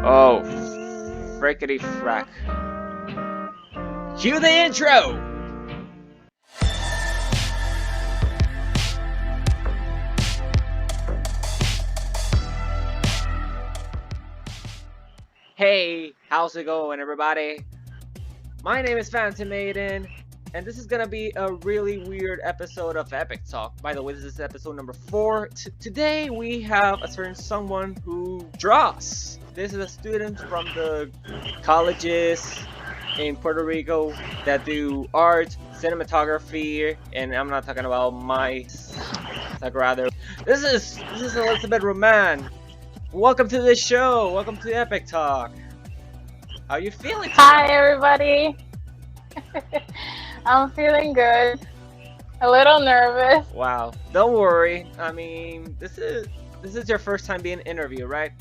Oh, frickety frack. Cue the intro! Hey, how's it going, everybody? My name is PhantomAiden, and this is gonna be a really weird episode of Epic Talk. By the way, this is episode number 4. Today we have a certain someone who draws. This is a student from the colleges in Puerto Rico that do art, cinematography, and I'm not talking about mice, like rather. This is Elizabeth Román. Welcome to the show. Welcome to Epic Talk. How are you feeling today? Hi, everybody. I'm feeling good. A little nervous. Wow. Don't worry. I mean, this is your first time being interviewed, right?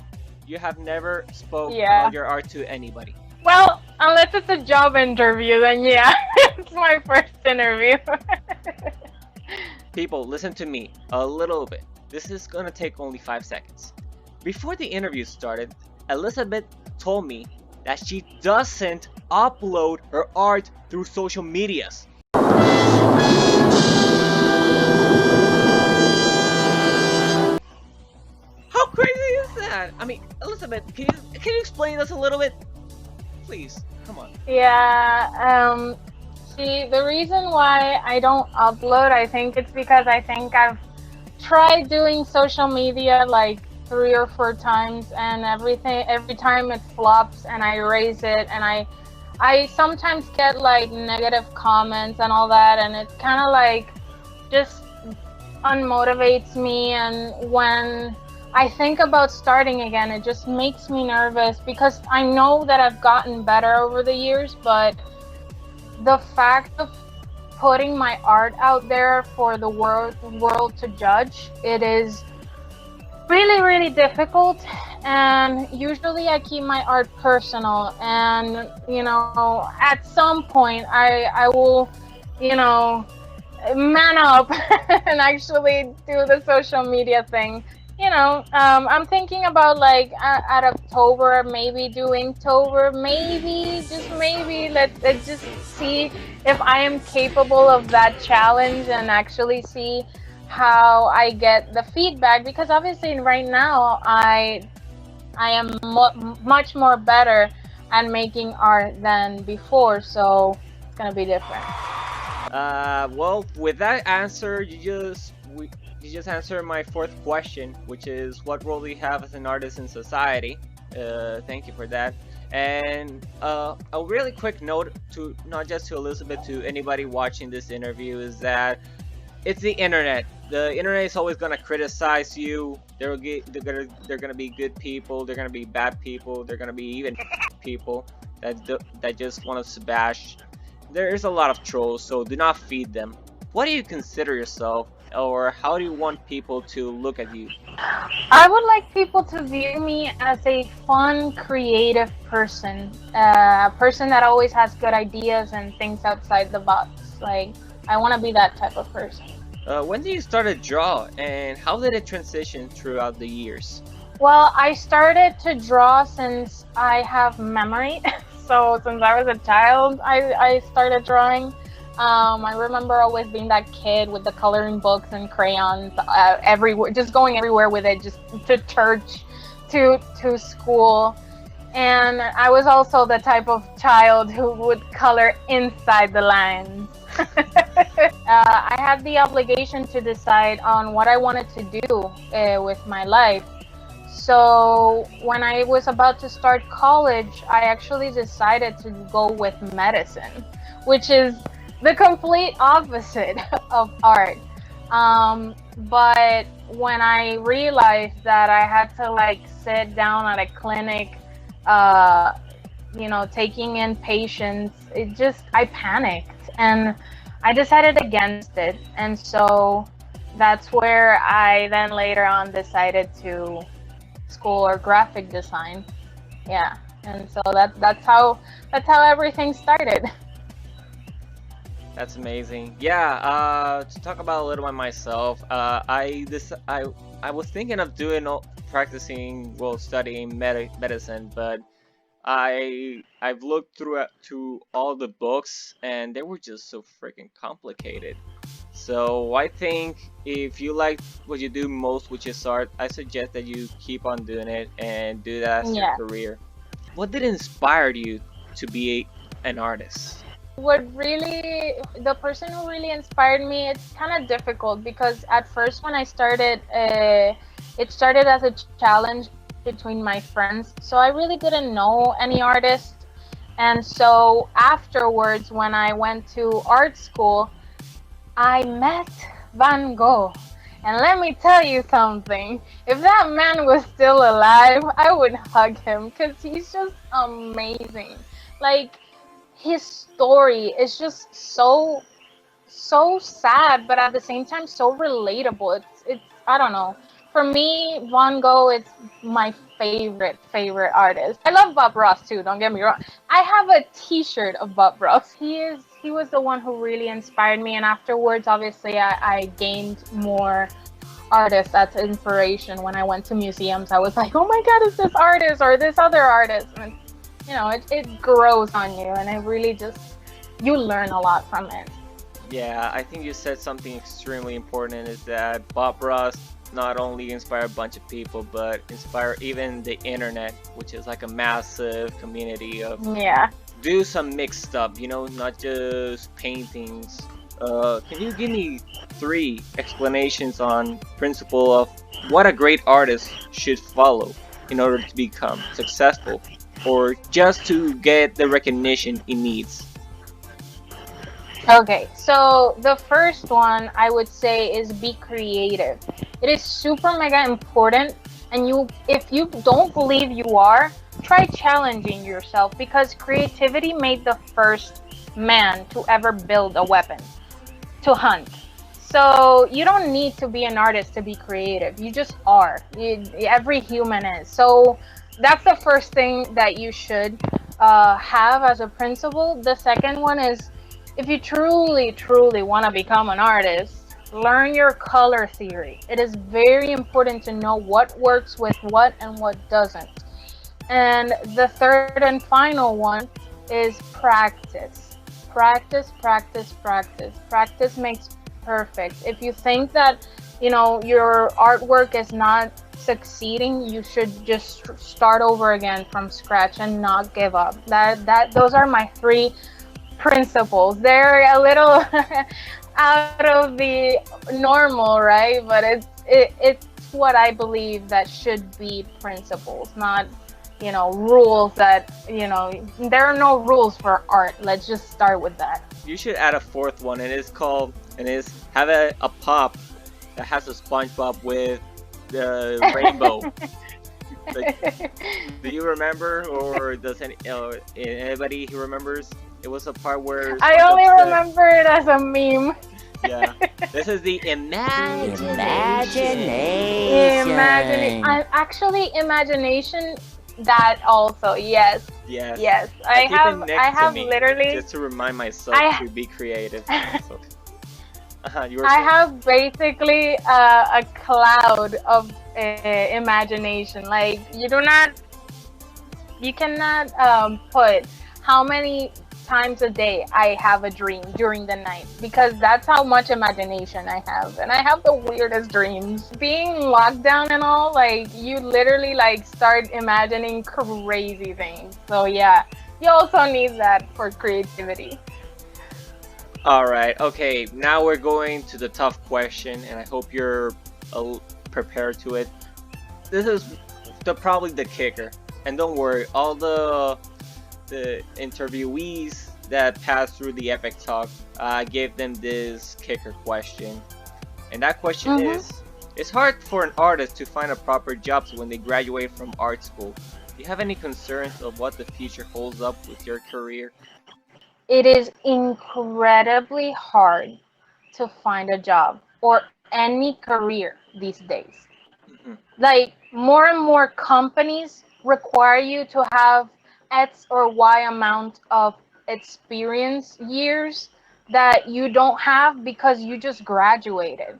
You have never spoke about your art to anybody. Well, unless it's a job interview, then yeah, it's my first interview. People, listen to me a little bit. This is gonna take only 5 seconds. Before the interview started, Elizabeth told me that she doesn't upload her art through social medias. How crazy is that? I mean, Elizabeth, can you explain us a little bit? Please, come on. Yeah, see, the reason why I don't upload, I think it's because I think I've tried doing social media like 3 or 4 times, and every time it flops and I erase it, and I sometimes get like negative comments and all that, and it kind of like just unmotivates me. And when I think about starting again, it just makes me nervous because I know that I've gotten better over the years, but the fact of putting my art out there for the world to judge, it is really difficult. And usually I keep my art personal, and you know, at some point I will, you know, man up and actually do the social media thing. You know, I'm thinking about like at October, maybe doing Tober, maybe, just maybe, let's just see if I am capable of that challenge and actually see how I get the feedback, because obviously right now I am much more better at making art than before, so it's gonna be different. Well, with that answer, you just answered my 4th question, which is what role do you have as an artist in society? Thank you for that. And a really quick note, to not just to Elizabeth, to anybody watching this interview, is that it's the internet. The internet is always gonna criticize you. They're gonna be good people. They're gonna be bad people. They're gonna be even people that just want to bash. There's a lot of trolls, so do not feed them. What do you consider yourself, or how do you want people to look at you? I would like people to view me as a fun, creative person. A person that always has good ideas and thinks outside the box. Like, I want to be that type of person. When did you start to draw, and how did it transition throughout the years? Well, I started to draw since I have memory. So since I was a child, I started drawing. I remember always being that kid with the coloring books and crayons everywhere, just going everywhere with it, just to church, to school. And I was also the type of child who would color inside the lines. I had the obligation to decide on what I wanted to do with my life. So when I was about to start college, I actually decided to go with medicine, which is the complete opposite of art. But when I realized that I had to like sit down at a clinic, you know, taking in patients, I panicked and I decided against it. And so that's where I then later on decided to school or graphic design. Yeah. And so that's how everything started. That's amazing. Yeah, to talk about a little about myself, I was thinking of doing practicing, well, studying medicine, but I've looked through all the books and they were just so freaking complicated. So I think if you like what you do most, which is art, I suggest that you keep on doing it and do that as your Yeah. career. What did inspire you to be an artist? What really, the person who really inspired me, it's kind of difficult because at first when I started, it started as a challenge between my friends. So I really didn't know any artists. And so afterwards, when I went to art school, I met Van Gogh. And let me tell you something. If that man was still alive, I would hug him because he's just amazing. Like, his story is just so sad, but at the same time so relatable. It's I don't know. For me, Van Gogh is my favorite artist. I love Bob Ross too. Don't get me wrong. I have a T-shirt of Bob Ross. He was the one who really inspired me, and afterwards, obviously, I gained more artists as inspiration. When I went to museums, I was like, oh my God, it's this artist or this other artist, and it grows on you, and it really just you learn a lot from it. Yeah, I think you said something extremely important is that Bob Ross not only inspired a bunch of people, but inspired even the internet, which is like a massive community of Yeah. do some mixed stuff, not just paintings. Can you give me three explanations on principle of what a great artist should follow in order to become successful or just to get the recognition he needs? Okay, so the first one I would say is be creative. It is super mega important, and if you don't believe you are, try challenging yourself because creativity made the first man to ever build a weapon to hunt. So you don't need to be an artist to be creative. You just are. Every human is. So that's the first thing that you should have as a principle. The second one is if you truly want to become an artist, learn your color theory. It is very important to know what works with what and what doesn't. And the third and final one is practice. Practice makes perfect. If you think that, your artwork is not succeeding, you should just start over again from scratch and not give up. Those are my three principles. They're a little out of the normal, right? But it's what I believe that should be principles, not rules that there are no rules for art. Let's just start with that. You should add a fourth one, and it's have a pop that has a SpongeBob with the rainbow. Like, do you remember, or does anybody who remembers? It was a part where I only remember it as a meme. Yeah, this is the imagination. I'm actually imagination. That also, yes. Yes. I keep it next I to have me, literally just to remind myself to be creative. So, you were I saying? have basically a cloud of imagination. Like you cannot put how many times a day I have a dream during the night because that's how much imagination I have, and I have the weirdest dreams. Being locked down and all, like you literally like start imagining crazy things. So yeah, you also need that for creativity. All right. Okay. Now we're going to the tough question, and I hope you're prepared to it. This is probably the kicker, and don't worry, all the interviewees that passed through the Epic Talk gave them this kicker question. And that question is, it's hard for an artist to find a proper job when they graduate from art school. Do you have any concerns of what the future holds up with your career? It is incredibly hard to find a job or any career these days. Mhm. Like more and more companies require you to have X or Y amount of experience years that you don't have because you just graduated.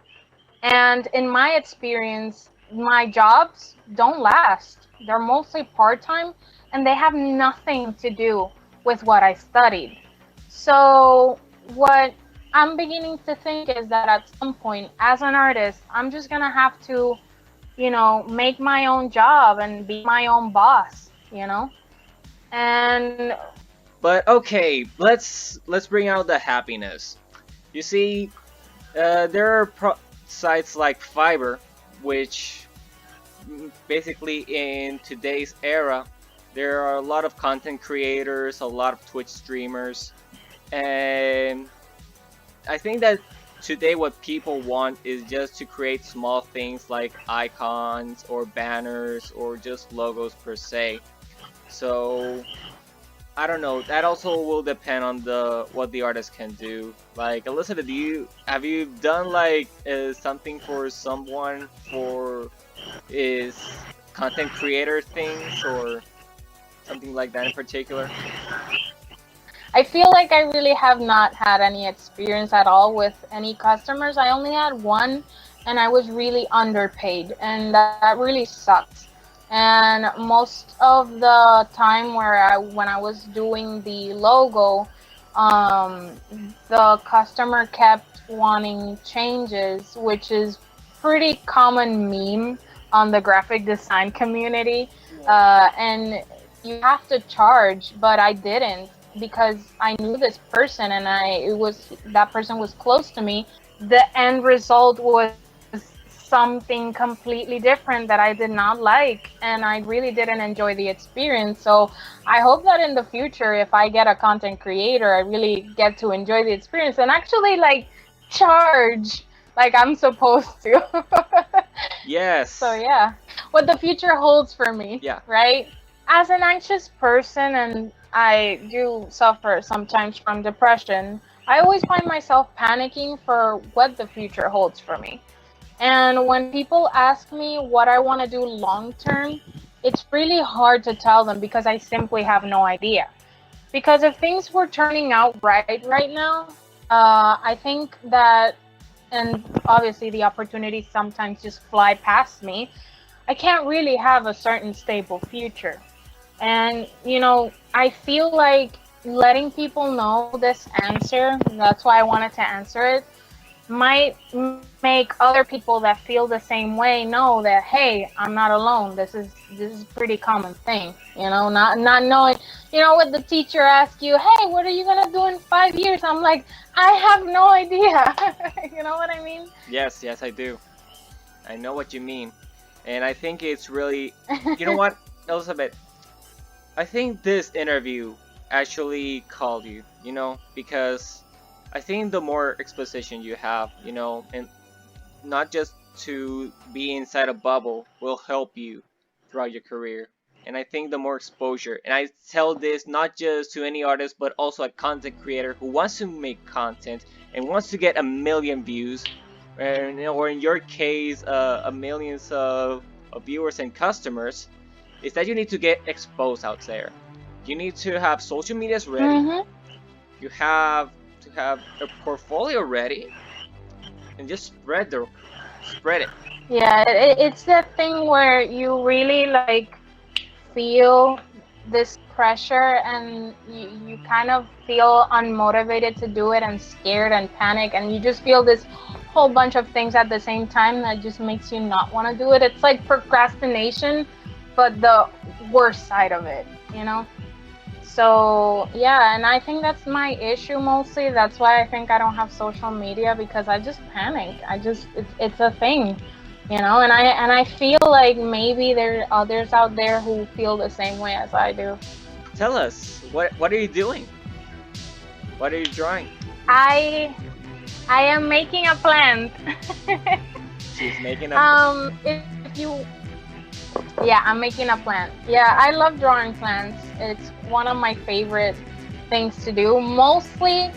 And in my experience, my jobs don't last. They're mostly part-time and they have nothing to do with what I studied. So what I'm beginning to think is that at some point, as an artist, I'm just gonna have to, make my own job and be my own boss. And But okay, let's bring out the happiness. You see, there are sites like Fiverr, which basically in today's era, there are a lot of content creators, a lot of Twitch streamers, and I think that today what people want is just to create small things like icons or banners or just logos per se. So I don't know. That also will depend on what the artist can do. Like Elizabeth, have you done like something for someone for is content creator things or something like that in particular? I feel like I really have not had any experience at all with any customers. I only had one, and I was really underpaid, and that really sucked. And most of the time when I was doing the logo, the customer kept wanting changes, which is pretty common meme on the graphic design community. And you have to charge, but I didn't because I knew this person and that person was close to me. The end result was something completely different that I did not like, and I really didn't enjoy the experience. So I hope that in the future, if I get a content creator, I really get to enjoy the experience and actually like charge like I'm supposed to. Yes. So yeah, what the future holds for me. Yeah. Right? As an anxious person, and I do suffer sometimes from depression, I always find myself panicking for what the future holds for me. And when people ask me what I want to do long term, it's really hard to tell them because I simply have no idea. Because if things were turning out right now, I think that, and obviously the opportunities sometimes just fly past me, I can't really have a certain stable future. And, I feel like letting people know this answer, that's why I wanted to answer it, might make other people that feel the same way know that, hey, I'm not alone. This is a pretty common thing, not knowing, when the teacher asks you, hey, what are you gonna do in 5 years? I'm like, I have no idea. You know what I mean? Yes, I do. I know what you mean. And I think it's really, you know what, Elizabeth, I think this interview actually called you, because I think the more exposition you have, and not just to be inside a bubble will help you throughout your career. And I think the more exposure, and I tell this not just to any artist, but also a content creator who wants to make content and wants to get a million views, or in your case, a millions of viewers and customers, is that you need to get exposed out there. You need to have social medias ready. Mm-hmm. You have to have a portfolio ready, and just spread it. Yeah, it's that thing where you really like feel this pressure and you kind of feel unmotivated to do it and scared and panic, and you just feel this whole bunch of things at the same time that just makes you not want to do it. It's like procrastination, but the worst side of it, So yeah, and I think that's my issue mostly. That's why I think I don't have social media, because I just panic. It's a thing, and I feel like maybe there are others out there who feel the same way as I do. Tell us, what are you doing? What are you drawing? I am making a plant. She's making a Yeah, I'm making a plant. Yeah, I love drawing plants. It's one of my favorite things to do. Mostly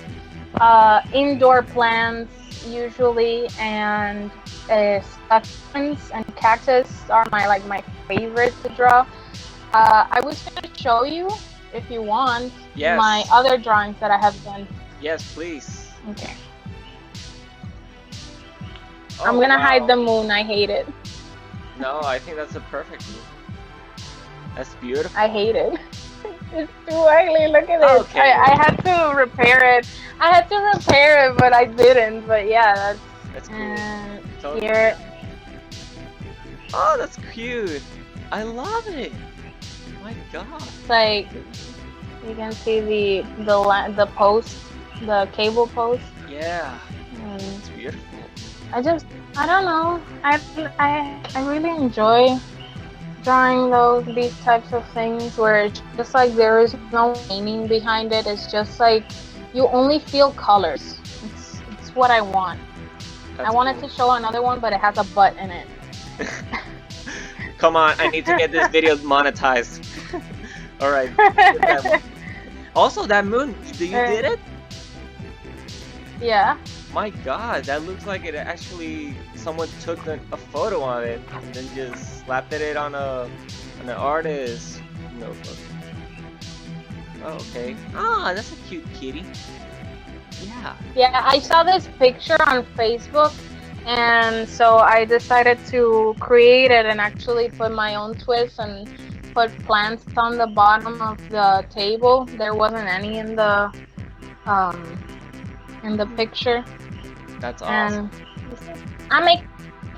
indoor plants usually, and succulents and cactus are my favorite to draw. I was going to show you, if you want, Yes. my other drawings that I have done. Yes, please. Okay. Oh, I'm going to wow. hide the moon. I hate it. No, I think that's a perfect move. That's beautiful. I hate it. It's too ugly. Look at it. Okay, I had to repair it. I had to repair it, but I didn't. But yeah, that's cool. and Totally. here. Oh, that's cute. I love it. My God. It's like you can see the post, the cable post. Yeah, And it's beautiful. I don't know. I really enjoy drawing these types of things where it's just like there is no meaning behind it. It's just like you only feel colors. It's what I want. That's I wanted cool. to show another one, but it has a butt in it. Come on, I need to get this video monetized. Alright. Also, that moon, you did it? Yeah. My God, that looks like it actually, someone took a photo on it and then just slapped it on an artist notebook. Oh, okay. Ah, that's a cute kitty. Yeah. Yeah, I saw this picture on Facebook, and so I decided to create it and actually put my own twist and put plants on the bottom of the table. There wasn't any in the picture. That's awesome. And I make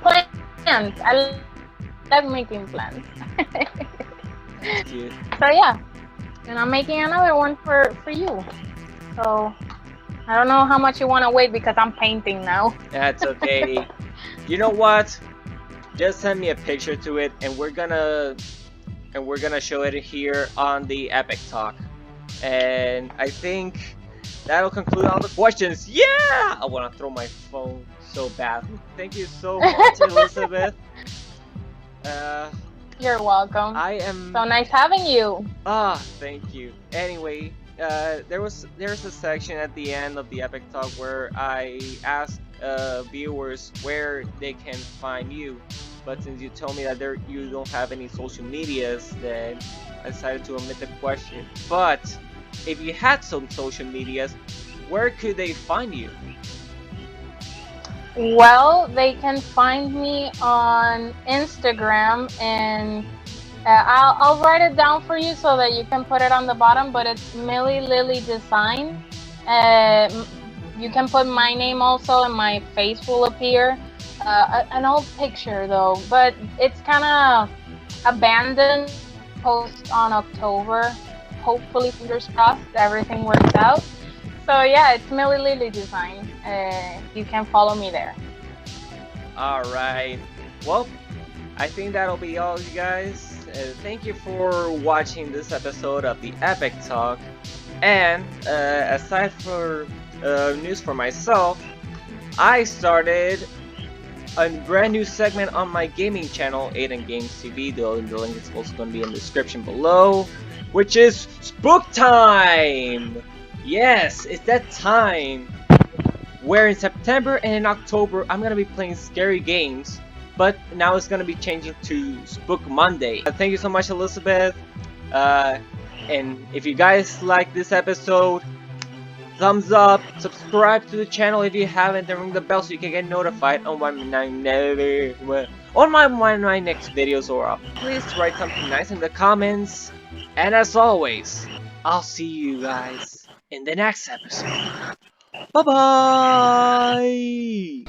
plants. I love making plants. That's cute. So yeah, and I'm making another one for you. So I don't know how much you want to wait because I'm painting now. That's okay. You know what? Just send me a picture to it, and we're gonna show it here on the Epic Talk. And I think that'll conclude all the questions. Yeah! I want to throw my phone so badly. Thank you so much, Elizabeth. You're welcome. I am so nice having you. Thank you. Anyway, there's a section at the end of the Epic Talk where I asked viewers where they can find you, but since you told me that you don't have any social medias, then I decided to omit the question. But if you had some social medias, where could they find you? Well, they can find me on Instagram, and I'll write it down for you so that you can put it on the bottom, but it's Millie Lily Design. You can put my name also, and my face will appear. An old picture though, but it's kind of abandoned. Post on October. Hopefully, fingers crossed, everything works out. So yeah, it's Millie Lily Design. You can follow me there. Alright. Well, I think that'll be all, you guys. Thank you for watching this episode of the Epic Talk. And aside for news for myself, I started a brand new segment on my gaming channel, Aiden Games TV. The link is also going to be in the description below, which is Spook Time! Yes, it's that time where in September and in October I'm going to be playing scary games, but now it's going to be changing to Spook Monday. Thank you so much, Elizabeth. And if you guys like this episode, thumbs up, subscribe to the channel if you haven't, and ring the bell so you can get notified on my next videos, or please write something nice in the comments. And as always, I'll see you guys in the next episode. Bye bye!